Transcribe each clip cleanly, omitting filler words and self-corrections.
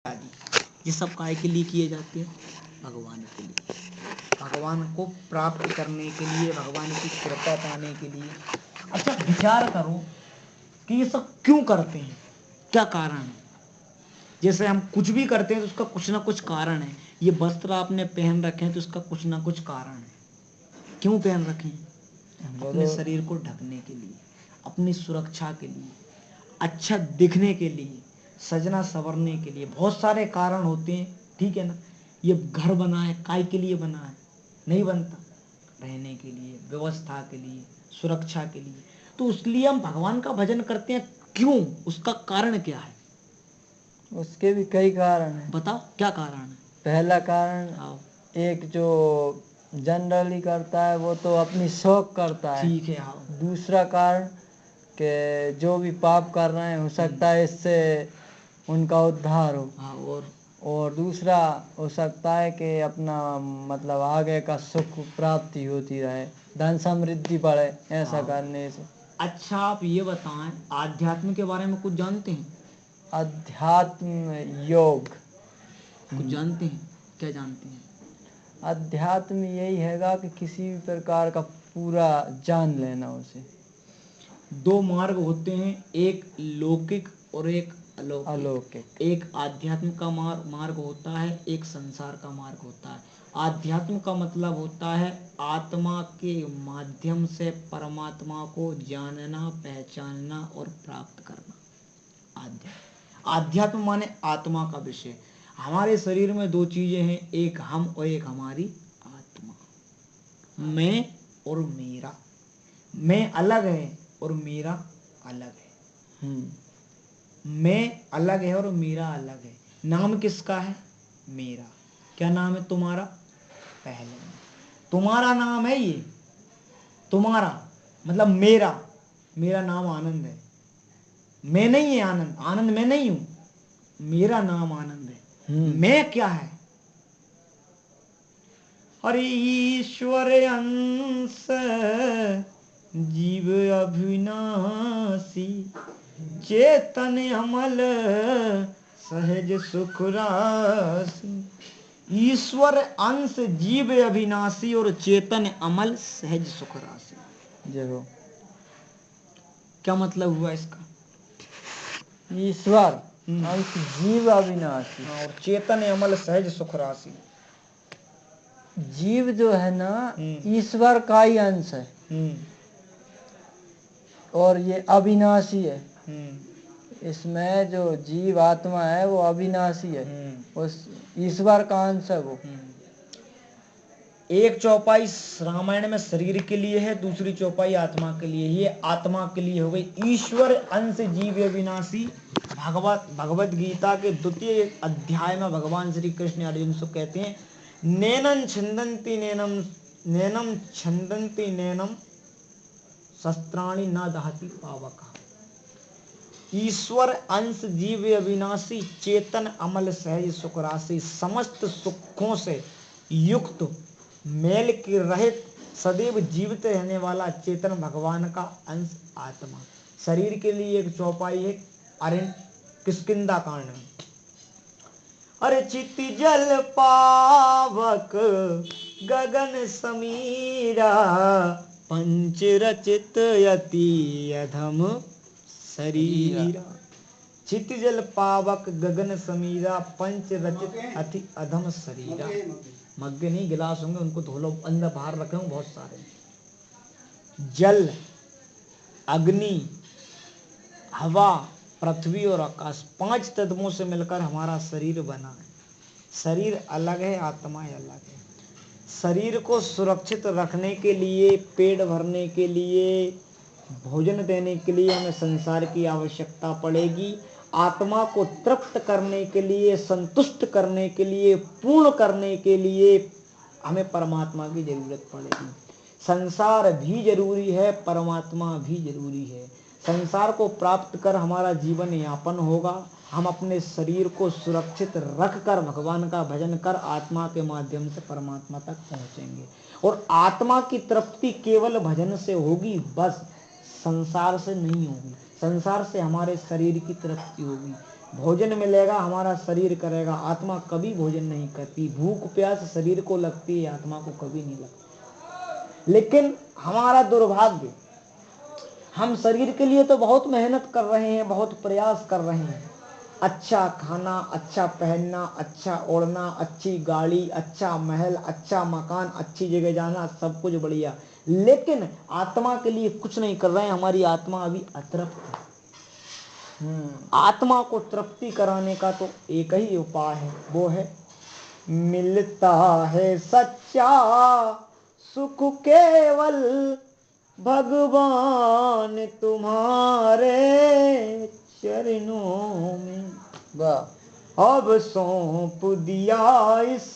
आदि, ये सब काय के लिए किए जाते हैं? भगवान के लिए, भगवान को प्राप्त करने के लिए, भगवान की कृपा पाने के लिए। अच्छा विचार करो कि ये सब क्यों करते हैं, क्या कारण है? जैसे हम कुछ भी करते हैं तो उसका कुछ ना कुछ कारण है। ये वस्त्र आपने पहन रखे हैं तो उसका कुछ ना कुछ कारण है। क्यों पहन रखे हैं? अपने शरीर को ढकने के लिए, अपनी सुरक्षा के लिए, अच्छा दिखने के लिए, सजना संवरने के लिए। बहुत सारे कारण होते हैं, ठीक है ना। ये घर बना है काय के लिए बना है? नहीं बनता, रहने के लिए, व्यवस्था के लिए, सुरक्षा के लिए। तो इसलिए हम भगवान का भजन करते हैं। क्यों? उसका कारण क्या है? उसके भी कई कारण हैं। बताओ क्या कारण है? पहला कारण एक जो जनरली करता है वो तो अपनी शौक करता है। ठीक है। हाँ, दूसरा कारण कि जो भी पाप कर रहे हैं हो सकता है इससे उनका उद्धार हो। हाँ, और दूसरा हो सकता है कि अपना मतलब आगे का सुख प्राप्ति होती रहे, धन समृद्धि बढ़े ऐसा करने से। अच्छा आप ये बताएं, आध्यात्म के बारे में कुछ जानते हैं? अध्यात्म योग कुछ जानते हैं? क्या जानते हैं? अध्यात्म यही हैगा कि किसी भी प्रकार का पूरा जान लेना उसे। दो मार्ग होते हैं, एक लौकिक और एक अलौकिक। एक आध्यात्म का मार्ग होता है, एक संसार का मार्ग होता है। आध्यात्म का मतलब होता है आत्मा के माध्यम से परमात्मा को जानना, पहचानना और प्राप्त करना। आध्यात्म माने आत्मा का विषय। हमारे शरीर में दो चीजें हैं, एक हम और एक हमारी आत्मा। मैं और मेरा, मैं अलग है और मेरा अलग है। मैं अलग है और मेरा अलग है। नाम किसका है? मेरा। क्या नाम है तुम्हारा? पहले तुम्हारा नाम है ये, तुम्हारा मतलब मेरा। मेरा नाम आनंद है, मैं नहीं है आनंद, आनंद मैं नहीं हूं, मेरा नाम आनंद है। मैं क्या है? अरे ईश्वर अंश जीव अविनाशी, चेतन अमल सहज सुख राशि। ईश्वर अंश जीव अविनाशी और चेतन अमल सहज सुख राशि। जरूर। क्या मतलब हुआ इसका? ईश्वर अंश जीव अविनाशी और चेतन अमल सहज सुख राशि। जीव जो है ना ईश्वर का ही अंश है और ये अविनाशी है। इसमें जो जीव आत्मा है वो अविनाशी है, उस ईश्वर का अंश है वो। एक चौपाई रामायण में शरीर के लिए है, दूसरी चौपाई आत्मा के लिए। ये आत्मा के लिए हो गई। ईश्वर अंश जीव अविनाशी। भगवत गीता के 2 अध्याय में भगवान श्री कृष्ण अर्जुन से कहते हैं, नैनम छंदन्ति नैनम शस्त्राणि न दहति पावक। ईश्वर अंश जीव अविनाशी, चेतन अमल सहज सुख राशि। समस्त सुखों से युक्त, मेल के रहित, सदैव जीवित रहने वाला चेतन भगवान का अंश आत्मा। शरीर के लिए एक चौपाई है अरण्य किष्किंधा कांड में। अरे चिति जल पावक गगन समीरा, पंच रचित यति अधम शरीरा। चित जल पावक गगन समीरा, पंच रचित अति अधम शरीरा। मग्गे नहीं, गिलास होंगे उनको धो लो, अंदर बाहर रखे होंगे बहुत सारे। जल, अग्नि, हवा, पृथ्वी और आकाश, 5 तत्वों से मिलकर हमारा शरीर बना है। शरीर अलग है, आत्मा अलग है। शरीर को सुरक्षित रखने के लिए, पेट भरने के लिए, भोजन देने के लिए हमें संसार की आवश्यकता पड़ेगी। आत्मा को तृप्त करने के लिए, संतुष्ट करने के लिए, पूर्ण करने के लिए हमें परमात्मा की जरूरत पड़ेगी। संसार भी जरूरी है, परमात्मा भी जरूरी है। संसार को प्राप्त कर हमारा जीवन यापन होगा। हम अपने शरीर को सुरक्षित रख कर भगवान का भजन कर आत्मा के माध्यम से परमात्मा तक पहुंचेंगे। और आत्मा की तृप्ति केवल भजन से होगी, बस, संसार से नहीं होगी। संसार से हमारे शरीर की तृप्ति होगी। भोजन मिलेगा हमारा शरीर करेगा, आत्मा कभी भोजन नहीं करती। भूख प्यास शरीर को लगती है, आत्मा को कभी नहीं लगती। लेकिन हमारा दुर्भाग्य, हम शरीर के लिए तो बहुत मेहनत कर रहे हैं, बहुत प्रयास कर रहे हैं, अच्छा खाना, अच्छा पहनना, अच्छा ओढ़ना, अच्छी गाड़ी, अच्छा महल, अच्छा मकान, अच्छी जगह जाना, सब कुछ बढ़िया, लेकिन आत्मा के लिए कुछ नहीं कर रहे हैं। हमारी आत्मा अभी अतृप्त है। आत्मा को तृप्ति कराने का तो एक ही उपाय है, वो है मिलता है सच्चा सुख केवल भगवान तुम्हारे चरणों में। वाह। अब सौंप दिया इस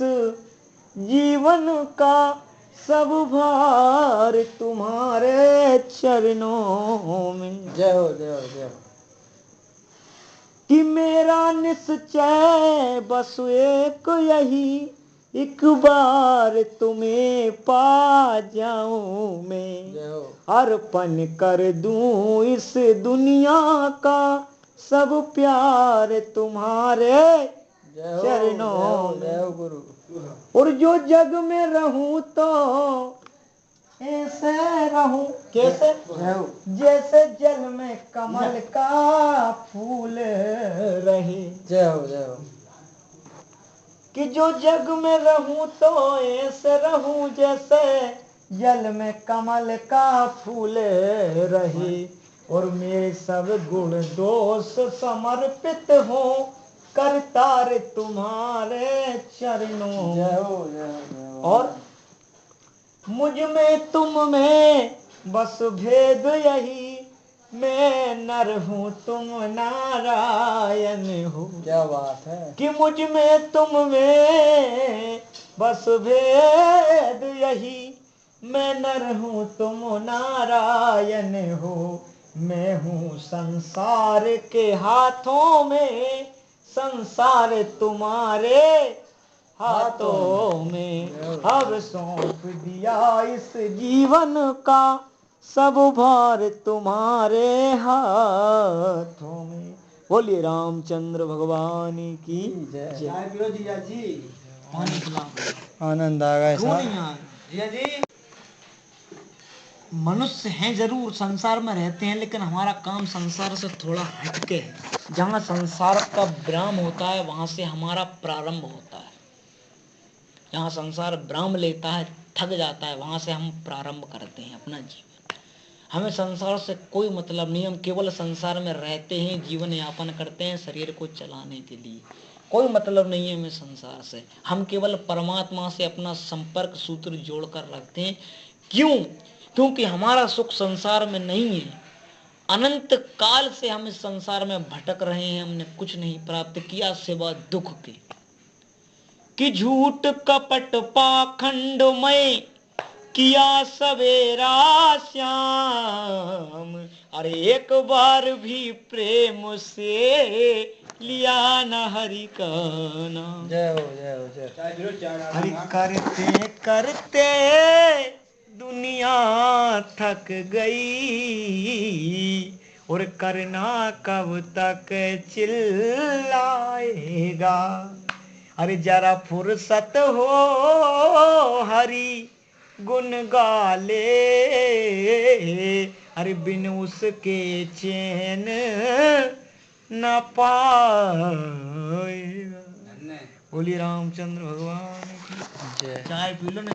जीवन का सब भार तुम्हारे चरणों में। जय हो जय हो जय हो। कि मेरा निश्चय बस एक यही, एक बार तुम्हें पा जाऊं मैं, जय हो। अर्पण कर दूं इस दुनिया का सब प्यार तुम्हारे जय हो चरणों जय हो में। गुरु। और जो जग में रहूं तो ऐसे रहूं, कैसे? जैसे जल में कमल का फूल रहे। जय हो जय हो। कि जो जग में रहूं तो ऐसे रहूं जैसे जल में कमल का फूल रहे, और मेरे सब गुण दोष समर्पित हो करतार तुम्हारे चरणों। जय हो जय हो जय हो। और मुझ में तुम में बस भेद यही, मैं नर हूँ तुम नारायण हो। क्या बात है। कि मुझ में तुम में बस भेद यही, मैं नर हूँ तुम नारायण हो। मैं हूँ संसार के हाथों में, संसार तुम्हारे हाथों में। अब सौंप दिया इस जीवन का सब भार तुम्हारे हाथों में। बोलिए रामचंद्र भगवान की जय। जय। पियो जीजा जी, पानी पिलाओ। आनंद आ गया क्यों नहीं साहब। आ जीजा जी? मनुष्य हैं जरूर, संसार में रहते हैं, लेकिन हमारा काम संसार से थोड़ा हटके है। जहाँ संसार का विराम होता है वहां से हमारा प्रारंभ होता है। जहाँ संसार विराम लेता है, थक जाता है, वहां से हम प्रारंभ करते हैं अपना जीवन। हमें संसार से कोई मतलब नहीं, हम केवल संसार में रहते हैं, जीवन यापन करते हैं शरीर को चलाने के लिए। कोई मतलब नहीं है हमें संसार से। हम केवल परमात्मा से अपना संपर्क सूत्र जोड़कर रखते हैं। क्यों? क्योंकि हमारा सुख संसार में नहीं है। अनंत काल से हम इस संसार में भटक रहे हैं, हमने कुछ नहीं प्राप्त किया सिवा दुख के। कि झूठ कपट पाखंडमय किया सवेरा श्याम, अरे एक बार भी प्रेम से लिया न हरि का नाम। जय हो जय हो जय हो। हरि करते करते दुनिया थक गई, और करना कब तक चिल्लाएगा। अरे जरा फुर्सत हो हरि गुण गा ले, अरे बिन उसके चैन न पाएगा। बोलिए रामचंद्र भगवान की जय। चाय पी लो नहीं।